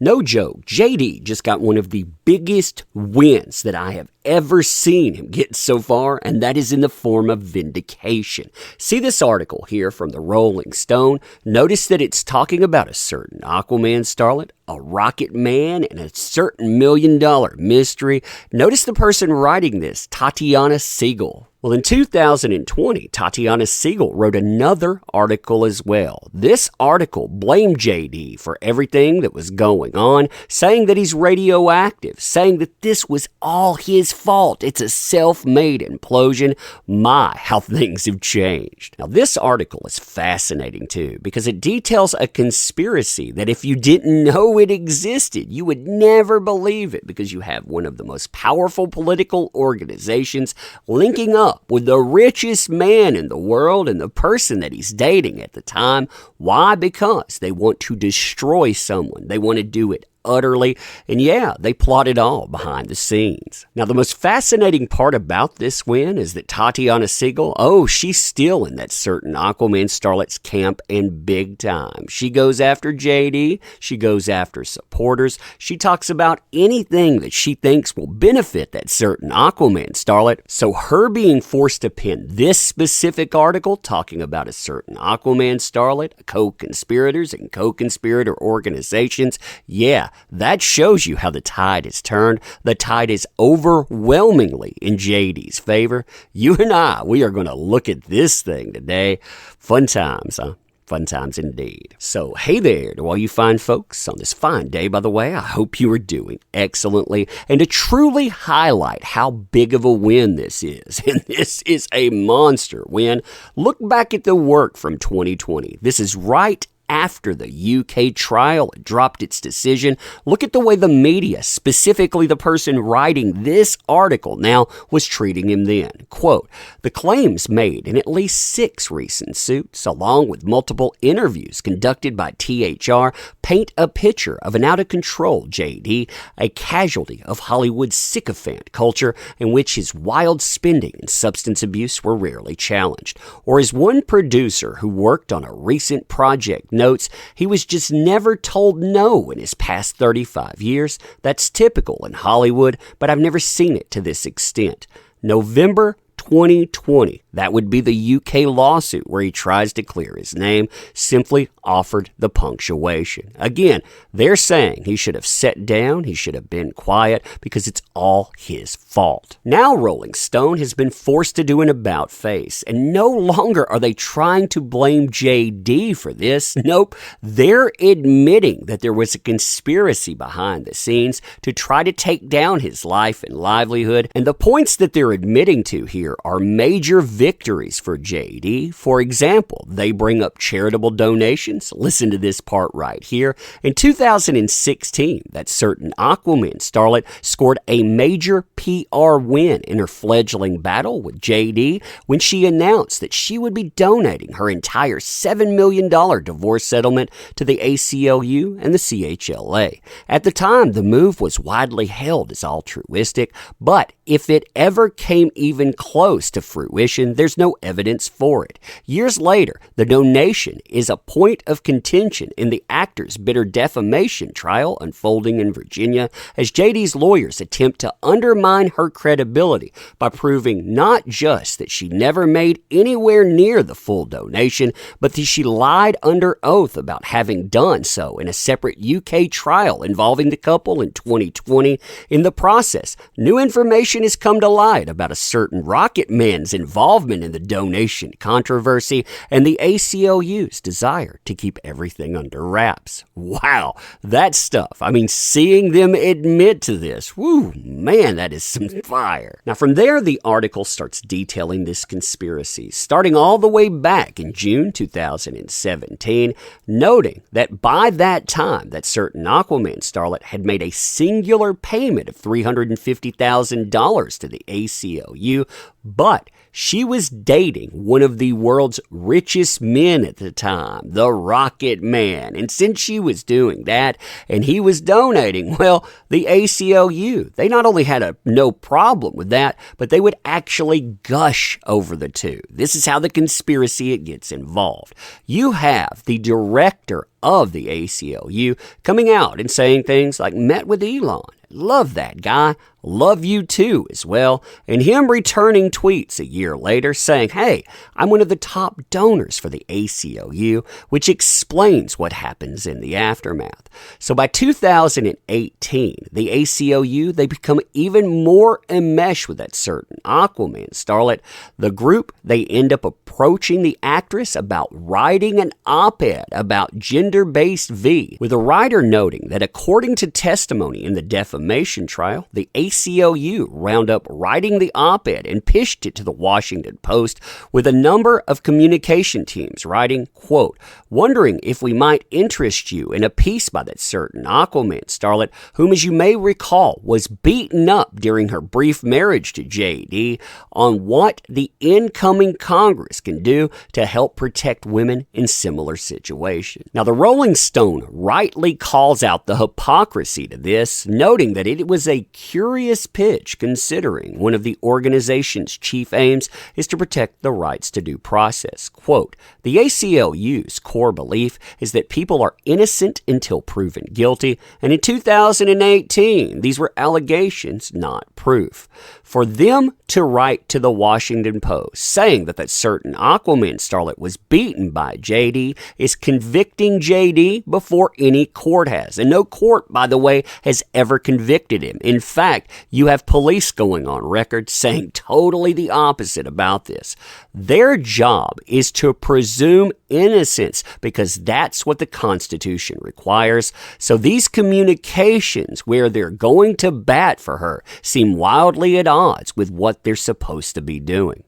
No joke, JD just got one of the biggest wins that I have ever seen him get so far, and that is in the form of vindication. See this article here from the Rolling Stone. Notice that it's talking about a certain Aquaman starlet, a Rocket Man, and a certain $1 million mystery. Notice the person writing this, Tatiana Siegel. Well, in 2020, Tatiana Siegel wrote another article as well. This article blamed JD for everything that was going on, saying that he's radioactive, saying that this was all his fault. It's a self-made implosion. My, how things have changed. Now, this article is fascinating too, because it details a conspiracy that if you didn't know it existed, you would never believe it, because you have one of the most powerful political organizations linking up with the richest man in the world and the person that he's dating at the time. Why? Because they want to destroy someone. They want to do it utterly, and yeah, they plot it all behind the scenes. Now, the most fascinating part about this win is that Tatiana Siegel, she's still in that certain Aquaman starlet's camp, and big time. She goes after JD, she goes after supporters, she talks about anything that she thinks will benefit that certain Aquaman starlet. So her being forced to pen this specific article talking about a certain Aquaman starlet, co-conspirators and co-conspirator organizations, yeah, that shows you how the tide has turned. The tide is overwhelmingly in JD's favor. You and I, we are going to look at this thing today. Fun times, huh? Fun times indeed. So, hey there to all you fine folks on this fine day, by the way. I hope you are doing excellently. And to truly highlight how big of a win this is, and this is a monster win, look back at the work from 2020. This is right after the UK trial dropped its decision. Look at the way the media, specifically the person writing this article now, was treating him then. Quote, the claims made in at least 6 recent suits, along with multiple interviews conducted by THR, paint a picture of an out-of-control JD, a casualty of Hollywood's sycophant culture in which his wild spending and substance abuse were rarely challenged. Or as one producer who worked on a recent project notes, he was just never told no in his past 35 years. That's typical in Hollywood, but I've never seen it to this extent. November 2020, that would be the UK lawsuit where he tries to clear his name, simply offered the punctuation. Again, they're saying he should have sat down, he should have been quiet, because it's all his fault. Now Rolling Stone has been forced to do an about face, and no longer are they trying to blame JD for this. Nope, they're admitting that there was a conspiracy behind the scenes to try to take down his life and livelihood, and the points that they're admitting to here are major victories for JD. For example, they bring up charitable donations. Listen to this part right here. In 2016, that certain Aquaman starlet scored a major PR win in her fledgling battle with JD when she announced that she would be donating her entire $7 million divorce settlement to the ACLU and the CHLA. At the time, the move was widely held as altruistic, but if it ever came even close to fruition, there's no evidence for it. Years later, the donation is a point of contention in the actor's bitter defamation trial unfolding in Virginia, as JD's lawyers attempt to undermine her credibility by proving not just that she never made anywhere near the full donation, but that she lied under oath about having done so in a separate UK trial involving the couple in 2020. In the process, new information has come to light about a certain Rocket Man's involvement in the donation controversy and the ACLU's desire to keep everything under wraps. Wow, that stuff. I mean, seeing them admit to this, whoo, man, that is some fire. Now, from there, the article starts detailing this conspiracy, starting all the way back in June 2017, noting that by that time, that certain Aquaman starlet had made a singular payment of $350,000 to the ACLU, but She was dating one of the world's richest men at the time, the Rocket Man. And since she was doing that and he was donating, well, the ACLU, they not only had no problem with that, but they would actually gush over the two. This is how the conspiracy it gets involved. You have the director of the ACLU coming out and saying things like, met with Elon. Love that guy. Love you too as well. And him returning tweets a year later saying, hey, I'm one of the top donors for the ACLU, which explains what happens in the aftermath. So by 2018, the ACLU, they become even more enmeshed with that certain Aquaman starlet. The group, they end up approaching the actress about writing an op-ed about gender-based V, with a writer noting that according to testimony in the defamation trial, the ACLU wound up writing the op-ed and pitched it to the Washington Post, with a number of communication teams writing, quote, wondering if we might interest you in a piece by that certain Aquaman starlet, whom, as you may recall, was beaten up during her brief marriage to JD, on what the incoming Congress can do to help protect women in similar situations. Now, the Rolling Stone rightly calls out the hypocrisy to this, noting that it was a curious pitch considering one of the organization's chief aims is to protect the rights to due process. Quote, the ACLU's core belief is that people are innocent until proven guilty, and in 2018, these were allegations, not proof. For them to write to the Washington Post saying that certain Aquaman starlet was beaten by JD is convicting JD before any court has. And no court, by the way, has ever convicted him. In fact, you have police going on record saying totally the opposite about this. Their job is to presume innocence because that's what the Constitution requires. So these communications where they're going to bat for her seem wildly at odds with what they're supposed to be doing.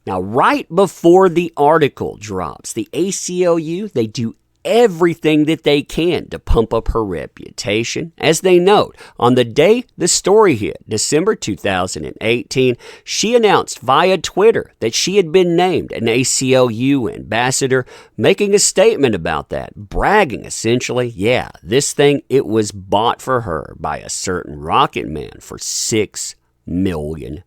Now, right before the article drops, the ACLU, they do everything that they can to pump up her reputation. As they note, on the day the story hit, December 2018, she announced via Twitter that she had been named an ACLU ambassador, making a statement about that, bragging essentially, yeah, this thing, it was bought for her by a certain Rocket Man for $6 million.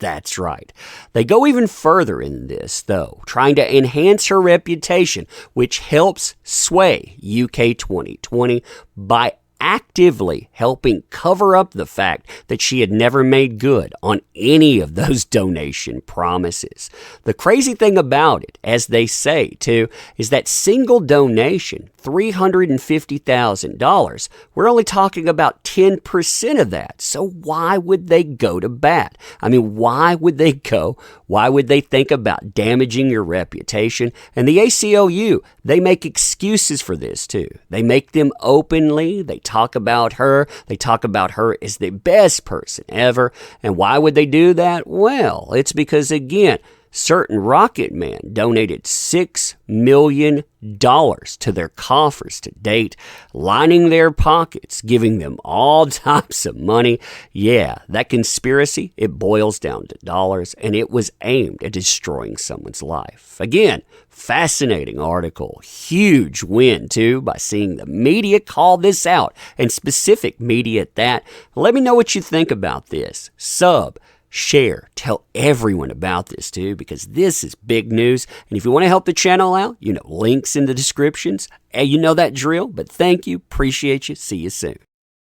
That's right. They go even further in this, though, trying to enhance her reputation, which helps sway UK 2020 by actively helping cover up the fact that she had never made good on any of those donation promises. The crazy thing about it, as they say too, is that single donation, $350,000, we're only talking about 10% of that. So why would they go to bat? I mean, why would they think about damaging your reputation? And the ACLU, they make excuses for this too. They make them openly. They talk about her. They talk about her as the best person ever. And why would they do that? Well, it's because, again, certain Rocket Man donated $6 million to their coffers to date, lining their pockets, giving them all types of money. Yeah, that conspiracy, it boils down to dollars, and it was aimed at destroying someone's life. Again, fascinating article. Huge win, too, by seeing the media call this out, and specific media at that. Let me know what you think about this. Share, tell everyone about this too, because this is big news. And if you want to help the channel out, links in the descriptions. You know that drill, but thank you. Appreciate you. See you soon.